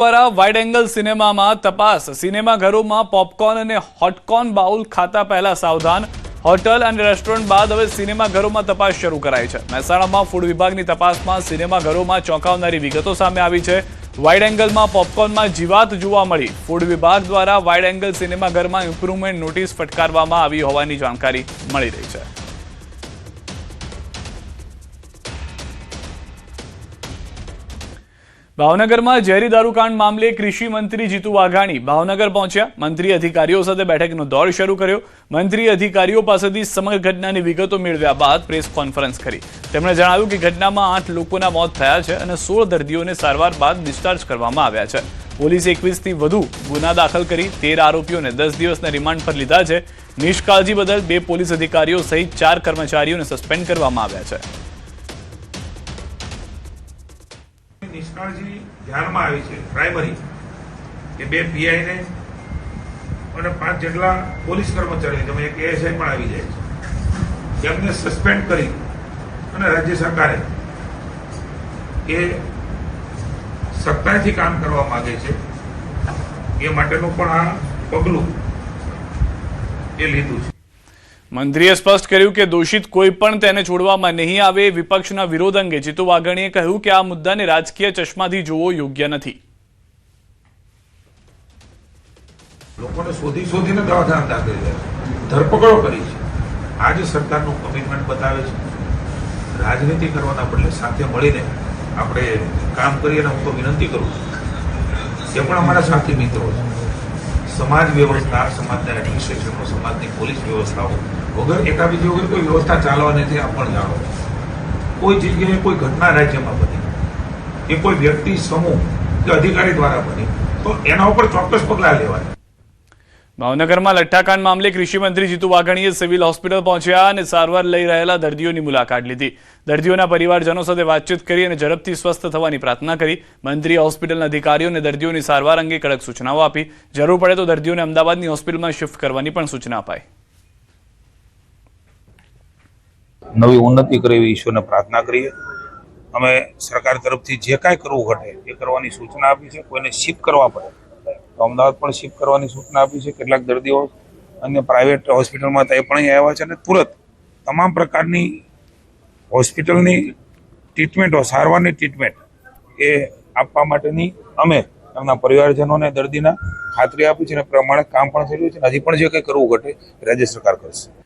દ્વારા wide angle સિનેમામાં તપાસ સિનેમાઘરોમાં પોપકોર્ન અને હોટકોર્ન બાઉલ ખાતા પહેલા સાવધાન હોટલ અને રેસ્ટોરન્ટ બાદ હવે સિનેમાઘરોમાં તપાસ શરૂ કરાઈ છે મહેસાણામાં ફૂડ વિભાગની તપાસમાં સિનેમાઘરોમાં ચોંકાવનારી વિગતો સામે આવી છે વાઇડ એંગલમાં પોપકોર્નમાં જીવાત જોવા મળી ફૂડ વિભાગ દ્વારા વાઇડ એંગલ સિનેમાઘરમાં ઇમ્પ્રુવમેન્ટ નોટિસ ફટકારવામાં આવી હોવાની જાણકારી મળી રહી છે ભાવનગરમાં ઝેરી દારૂકાંડ મામલે કૃષિ મંત્રી જીતુ વાઘાણી ભાવનગર પહોંચ્યા મંત્રી અધિકારીઓ સાથે બેઠકનો દોર શરૂ કર્યો મંત્રી અધિકારીઓ પાસેથી સમગ્ર ઘટનાની વિગતો મેળવ્યા બાદ પ્રેસ કોન્ફરન્સ કરી તેમણે જણાવ્યું કે ઘટનામાં 8 લોકોના મોત થયા છે અને 16 દર્દીઓને સારવાર બાદ ડિસ્ચાર્જ કરવામાં આવ્યા છે પોલીસે 21થી વધુ ગુના દાખલ કરી 13 આરોપીઓને 10 દિવસના રિમાન્ડ પર લીધા છે નિષ્કાળજી બદલ 2 પોલીસ અધિકારીઓ સહિત 4 કર્મચારીઓને સસ્પેન્ડ કરવામાં આવ્યા છે નિષ્કાળજી ધ્યાનમાં આવી છે પ્રાઇમરી કે 2 પીઆઈ ને અને 5 જેટલા પોલીસ કર્મચારીઓ જેમાં એક એએસઆઈ પણ આવી જાય છે એમને સસ્પેન્ડ કરી અને રાજ્ય સરકારે એ સખ્તાઈથી કામ કરવા માંગે છે એ માટેનું પણ આ પગલું એ લીધું છે મંત્રીએ સ્પષ્ટ કર્યું કે દોષિત કોઈ પણ તેને છોડવામાં નહીં આવે વિપક્ષના વિરોધ અંગે જીતુ વાઘાણીએ કહ્યું કે આ મુદ્દાને રાજકીય ચશ્માથી જોવો યોગ્ય નથી લોકોને શોધીને દવાખાના દાખલ કર્યા ધરપકડો કરી છે આજે સરકારનું કમિટમેન્ટ બતાવે છે રાજનીતિ કરવાના બદલે સાથે મળીને આપણે કામ કરીએ અને હું તો વિનંતી કરું છું એ પણ અમારા સાથી મિત્રો છે સમાજ વ્યવસ્થા સમાજના એડમિનિસ્ટ્રેશનો સમાજની પોલીસ વ્યવસ્થાઓ વગર એકાબીજી વગર કોઈ વ્યવસ્થા ચાલવા નથી આપ પણ જાણો કોઈ જગ્યાએ કોઈ ઘટના રાજ્યમાં બની એ કોઈ વ્યક્તિ સમૂહ કે અધિકારી દ્વારા બની તો એના ઉપર ચોક્કસ પગલાં લેવાય ભાવનગરમાં લઠ્ઠાકાંડ મામલે કૃષિ મંત્રી જીતુ વાઘાણીએ સિવિલ હોસ્પિટલ પહોંચ્યા અને સારવાર લઈ રહેલા દર્દીઓની મુલાકાત લીધી દર્દીઓના પરિવારજનો સાથે વાતચીત કરી અને ઝડપથી સ્વસ્થ થવાની પ્રાર્થના કરી મંત્રીએ હોસ્પિટલના અધિકારીઓને દર્દીઓની સારવાર અંગે કડક સૂચનાઓ આપી જરૂર પડે તો દર્દીઓને અમદાવાદની હોસ્પિટલમાં શિફ્ટ કરવાની પણ સૂચના અપાઈ નવી ઉન્નતિ કરે એવી ઈશ્વરને પ્રાર્થના કરીએ અમે સરકાર તરફથી જે કાંઈ કરવું ઘટે એ કરવાની સૂચના આપી છે કોઈને શિફ્ટ કરવા પડે તો અમદાવાદ પણ શિફ્ટ કરવાની સૂચના આપી છે કેટલાક દર્દીઓ અન્ય પ્રાઇવેટ હોસ્પિટલમાં તે પણ અહીં આવ્યા છે અને તુરંત તમામ પ્રકારની હોસ્પિટલની ટ્રીટમેન્ટો સારવારની ટ્રીટમેન્ટ એ આપવા માટેની અમે એમના પરિવારજનોને દર્દીના ખાતરી આપી છે અને પ્રમાણે કામ પણ થઈ રહ્યું છે હજી પણ જે કંઈ કરવું ઘટે રાજ્ય સરકાર કરશે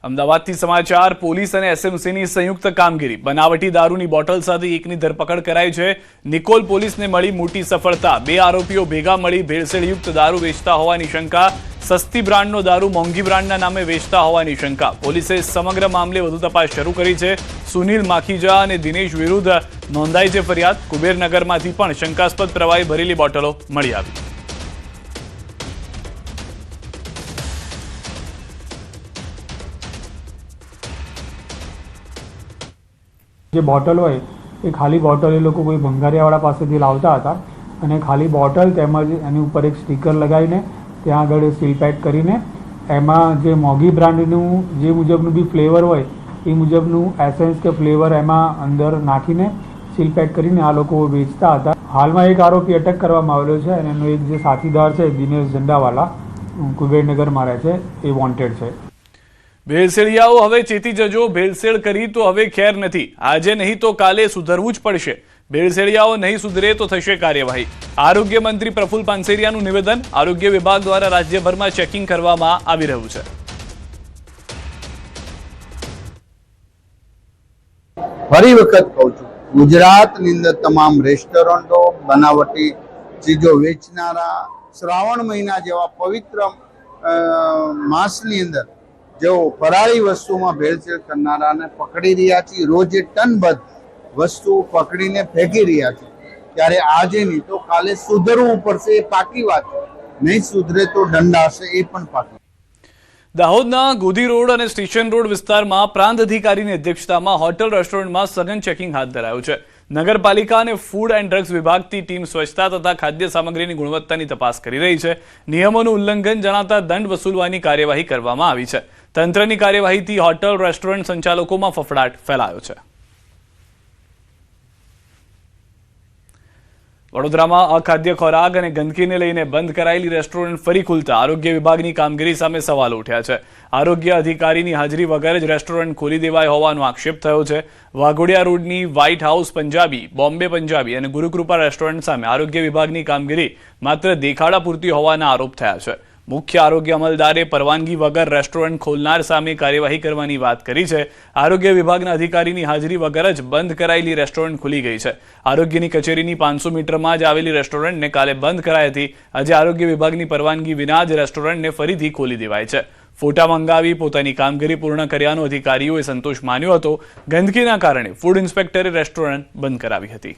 અમદાવાદથી સમાચાર પોલીસ અને એસએમસીની સંયુક્ત કામગીરી બનાવટી દારૂની બોટલ સાથે એકની ધરપકડ કરાઈ છે નિકોલ પોલીસને મળી મોટી સફળતા 2 આરોપીઓ ભેગા મળી ભેળસેળયુક્ત દારૂ વેચતા હોવાની શંકા સસ્તી બ્રાન્ડનો દારૂ મોંઘી બ્રાન્ડના નામે વેચતા હોવાની શંકા પોલીસે સમગ્ર મામલે વધુ તપાસ શરૂ કરી છે સુનિલ માખીજા અને દિનેશ વિરુદ્ધ નોંધાઈ છે ફરિયાદ કુબેરનગરમાંથી પણ શંકાસ્પદ પ્રવાહી ભરેલી બોટલો મળી આવી જે બોટલ હોય એ ખાલી બોટલ એ લોકો કોઈ ભંગારિયાવાળા પાસેથી લાવતા હતા અને ખાલી બોટલ તેમજ એની ઉપર એક સ્ટીકર લગાવીને ત્યાં આગળ સીલ પેક કરીને એમાં જે મોંઘી બ્રાન્ડનું જે મુજબનું બી ફ્લેવર હોય એ મુજબનું એસેન્સ કે ફ્લેવર એમાં અંદર નાખીને સીલ પેક કરીને આ લોકો વેચતા હતા હાલમાં એક આરોપી અટક કરવામાં આવેલો છે અને એનો એક જે સાથીદાર છે દિનેશ ઝંડાવાલા કુબેરનગરમાં રહે છે એ વોન્ટેડ છે ભેળસેળિયાઓ હવે ચેતી જજો ભેળસેળ કરી તો હવે ખેર નથી આજે નહીં તો કાલે સુધરવું જ પડશે ભેળસેળિયાઓ નહીં સુધરે તો થશે કાર્યવાહી આરોગ્ય મંત્રી પ્રફુલ પાનસેરિયાનું નિવેદન આરોગ્ય વિભાગ દ્વારા રાજ્યભરમાં ચેકિંગ કરવામાં આવી રહ્યું છે ફરી વખત કહું છું ગુજરાતની અંદર તમામ રેસ્ટોરન્ટો બનાવટી ચીજો વેચનારા શ્રાવણ મહિના જેવા પવિત્ર માસની અંદર જેઓ ફરાળી વસ્તુમાં ભેળસેળ કરનારાને પકડી રહ્યા છે રોજે ટનબદ્ધ વસ્તુ પકડીને ફેંકી રહ્યા છે ત્યારે આજે નહીં તો કાલે સુધરવું પડશે એ પાકી વાત નહીં સુધરે તો દંડાશે એ પણ પાકી દાહોદના ગોધી રોડ અને સ્ટેશન રોડ વિસ્તારમાં પ્રાંત અધિકારીની અધ્યક્ષતામાં હોટલ રેસ્ટોરન્ટમાં સઘન ચેકિંગ હાથ ધરાયું છે નગરપાલિકા અને ફૂડ એન્ડ ડ્રગ્સ વિભાગની ટીમ સ્વચ્છતા તથા ખાદ્ય સામગ્રીની ગુણવત્તાની તપાસ કરી રહી છે નિયમોનું ઉલ્લંઘન જણાતા દંડ વસૂલવાની કાર્યવાહી કરવામાં આવી છે તંત્રની કાર્યવાહીથી હોટલ રેસ્ટોરન્ટ સંચાલકોમાં ફફડાટ ફેલાયો છે વડોદરામાં અખાદ્ય ખોરાક અને ગંદકીને લઈને બંધ કરાયેલી રેસ્ટોરન્ટ ફરી ખુલતા આરોગ્ય વિભાગની કામગીરી સામે સવાલો ઉઠ્યા છે. આરોગ્ય અધિકારીની હાજરી વગર જ રેસ્ટોરન્ટ ખોલી દેવાય હોવાનો આક્ષેપ થયો છે. વાઘોડિયા રોડની વ્હાઇટ હાઉસ પંજાબી, બોમ્બે પંજાબી અને ગુરુકૃપા રેસ્ટોરન્ટ સામે આરોગ્ય વિભાગની કામગીરી માત્ર દેખાડા પૂરતી હોવાના આરોપ થયા છે. મુખ્ય આરોગ્ય અમલદારે પરવાનગી વગર રેસ્ટોરન્ટ ખોલનાર સામે કાર્યવાહી કરવાની વાત કરી છે. આરોગ્ય વિભાગના અધિકારીની હાજરી વગર જ બંધ કરાયેલી રેસ્ટોરન્ટ ખુલી ગઈ છે. આરોગ્યની કચેરીની 500 મીટરમાં જ આવેલી રેસ્ટોરન્ટને કાલે બંધ કરાઈ હતી. આજે આરોગ્ય વિભાગની પરવાનગી વિના જ રેસ્ટોરન્ટને ફરીથી ખોલી દેવાય છે. ફોટા મંગાવી પોતાની કામગીરી પૂર્ણ કર્યાનો અધિકારીઓએ સંતોષ માન્યો હતો. ગંદકીના કારણે ફૂડ ઇન્સ્પેક્ટરે રેસ્ટોરન્ટ બંધ કરાવી હતી.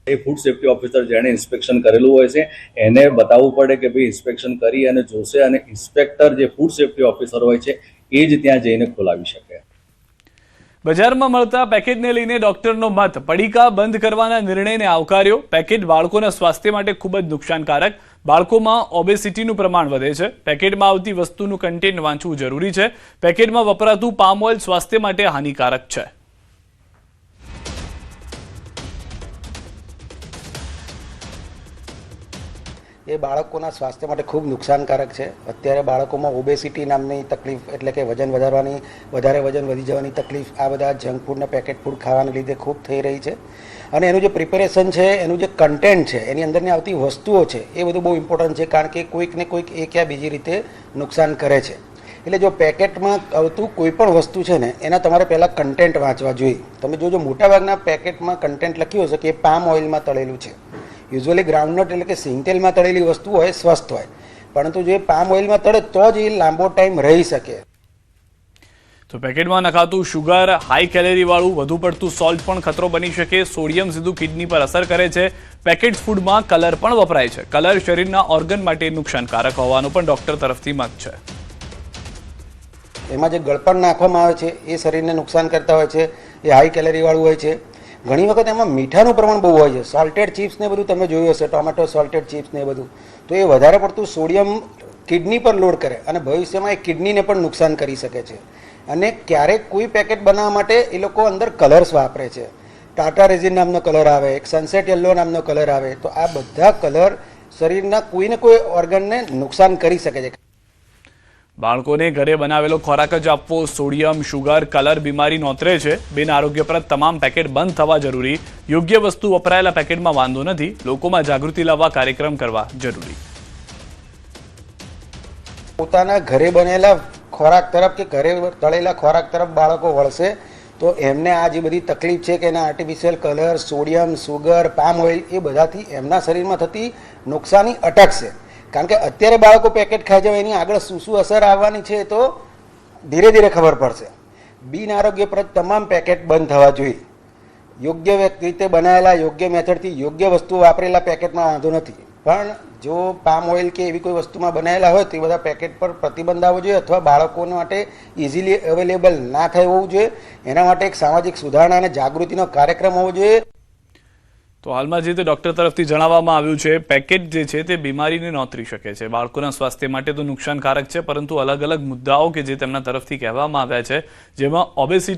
એ ફૂડ સેફ્ટી ઓફિસર જેણે ઇન્સ્પેક્શન કરેલું હોય છે એને બતાવવું પડે કે ભાઈ ઇન્સ્પેક્શન કરી અને જોશે, અને ઇન્સ્પેક્ટર જે ફૂડ સેફ્ટી ઓફિસર હોય છે એ જ ત્યાં જઈને ખોલાવી શકે. બજારમાં મળતા પેકેટને લઈને ડોક્ટરનો મત, પડીકા બંધ કરવાના નિર્ણયને આવકાર્યો. પેકેટ બાળકોના સ્વાસ્થ્ય માટે ખૂબ જ નુકસાનકારક. બાળકોમાં ઓબેસિટીનું પ્રમાણ વધે છે. પેકેટમાં આવતી વસ્તુનું કન્ટેન્ટ વાંચવું જરૂરી છે. પેકેટમાં વપરાતું પામ ઓઇલ સ્વાસ્થ્ય માટે હાનિકારક છે. એ બાળકોના સ્વાસ્થ્ય માટે ખૂબ નુકસાનકારક છે. અત્યારે બાળકોમાં ઓબેસિટી નામની તકલીફ, એટલે કે વજન વધારવાની, વધારે વજન વધી જવાની તકલીફ આ બધા જંક ફૂડ ને પેકેટ ફૂડ ખાવાને લીધે ખૂબ થઈ રહી છે. અને એનું જે પ્રિપેરેશન છે, એનું જે કન્ટેન્ટ છે, એની અંદરની આવતી વસ્તુઓ છે, એ બધું બહુ ઇમ્પોર્ટન્ટ છે, કારણ કે કોઈક ને કોઈક એ ક્યાં બીજી રીતે નુકસાન કરે છે. એટલે જો પેકેટમાં આવતું કોઈ પણ વસ્તુ છે ને, એના તમારે પહેલાં કન્ટેન્ટ વાંચવા જોઈએ. તમે જોજો મોટાભાગના પેકેટમાં કન્ટેન્ટ લખ્યું હશે કે એ પામ ઓઇલમાં તળેલું છે. યુઝ્યુઅલી ગ્રાઉન્ડનટ એટલે કે સિંગતેલમાં તળેલી વસ્તુ હોય સ્વસ્થ હોય, પરંતુ જો એ પામ ઓઇલમાં તળે તો જ એ લાંબો ટાઈમ રહી શકે. તો પેકેટમાં નખાતું શુગર, હાઈ કેલેરી વાળું વધુ પડતું સોલ્ટ પણ ખતરો બની શકે. સોડિયમ સીધું કિડની પર અસર કરે છે. પેકેટ ફૂડમાં કલર પણ વપરાય છે. કલર શરીરના ઓર્ગન માટે નુકસાનકારક હોવાનું પણ ડોક્ટર તરફથી મત છે. એમાં જે ગળપણ નાખવામાં આવે છે એ શરીરને નુકસાન કરતા હોય છે. એ હાઈ કેલેરી વાળું હોય છે. ઘણી વખત એમાં મીઠાનું પ્રમાણ બહુ હોય છે. સોલ્ટેડ ચિપ્સ ને બધું તમે જોયું હશે, ટોમેટો સોલ્ટેડ ચિપ્સ ને બધું, તો એ વધારે પડતું સોડિયમ કિડની પર લોડ કરે અને ભવિષ્યમાં એ કિડનીને પણ નુકસાન કરી શકે છે. અને ક્યારેક કોઈ પેકેટ બનાવવા માટે એ લોકો અંદર કલર્સ વાપરે છે. ટાટા રેઝિન નામનો કલર આવે, એક સનસેટ યલો નામનો કલર આવે. તો આ બધા કલર શરીરના કોઈને કોઈ ઓર્ગનને નુકસાન કરી શકે છે. બાળકોને ઘરે બનાવેલો ખોરાક જ આપવો. સોડિયમ, શુગર, કલર બીમારી નોતરે છે. બિન આરોગ્યપ્રદ તમામ પેકેટ બંધ થવા જરૂરી. યોગ્ય વસ્તુ વપરાયેલા પેકેટમાં વાંધો નથી. લોકોમાં જાગૃતિ લાવવા કાર્યક્રમ કરવા જરૂરી. પોતાના ઘરે બનેલા ખોરાક તરફ કે ઘરે તળેલા ખોરાક તરફ બાળકો વળશે તો એમને આ જે બધી તકલીફ છે કે એના artificial colour, sodium, sugar, palm oil, એ બધાથી એમના શરીરમાં થતી નુકસાની અટકશે. કારણ કે અત્યારે બાળકો પેકેટ ખાય છે, એની આગળ શું શું અસર આવવાની છે તો ધીરે ધીરે ખબર પડશે. બિન આરોગ્યપ્રદ તમામ પેકેટ બંધ થવા જોઈએ. યોગ્ય રીતે બનાવેલા, યોગ્ય મેથડથી યોગ્ય વસ્તુઓ વાપરેલા પેકેટમાં વાંધો નથી, પણ જો પામ ઓઇલ કે એવી કોઈ વસ્તુમાં બનાવેલા હોય તો એ બધા પેકેટ પર પ્રતિબંધ આવવો જોઈએ, અથવા બાળકો માટે ઇઝીલી અવેલેબલ ના થાય હોવું જોઈએ. એના માટે એક સામાજિક સુધારણા અને જાગૃતિનો કાર્યક્રમ હોવો જોઈએ. તો હાલમાં જે તે ડોક્ટર તરફથી જણાવવામાં આવ્યું છે, પેકેટ જે છે તે બીમારીને નોતરી શકે છે. બાળકોના સ્વાસ્થ્ય માટે તો નુકસાનકારક છે, પરંતુ અલગ અલગ મુદ્દાઓ કે જે તેમના તરફથી કહેવામાં આવ્યા છે, જેમાં ઓબેસિટી